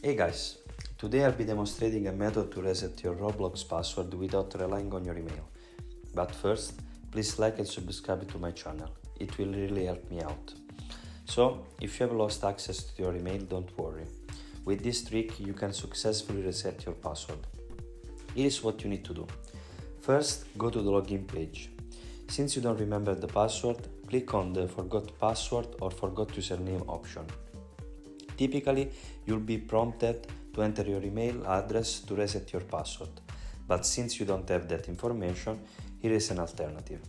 Hey guys, today I'll be demonstrating a method to reset your Roblox password without relying on your email. But first, please like and subscribe to my channel, it will really help me out. So, if you have lost access to your email, don't worry. With this trick, you can successfully reset your password. Here is what you need to do. First, go to the login page. Since you don't remember the password, click on the Forgot Password or Forgot Username option. Typically, you'll be prompted to enter your email address to reset your password, but since you don't have that information, here is an alternative.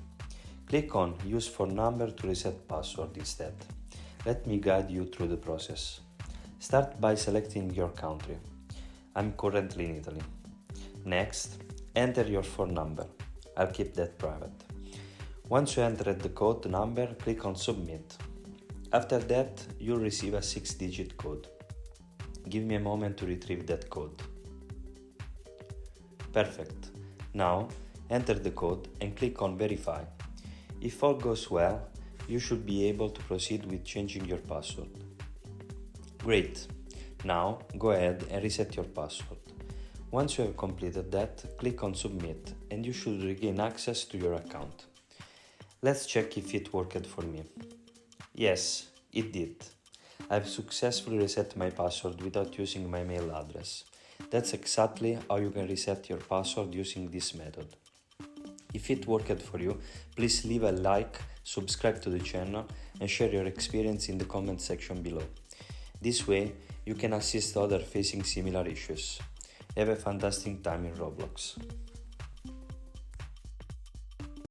Click on Use phone number to reset password instead. Let me guide you through the process. Start by selecting your country. I'm currently in Italy. Next, enter your phone number. I'll keep that private. Once you entered the code number, click on Submit. After that, you'll receive a 6-digit code. Give me a moment to retrieve that code. Perfect. Now, enter the code and click on Verify. If all goes well, you should be able to proceed with changing your password. Great. Now, go ahead and reset your password. Once you have completed that, click on Submit and you should regain access to your account. Let's check if it worked for me. Yes, it did. I've successfully reset my password without using my mail address. That's exactly how you can reset your password using this method. If it worked for you, please leave a like, subscribe to the channel and share your experience in the comment section below. This way, you can assist others facing similar issues. Have a fantastic time in Roblox.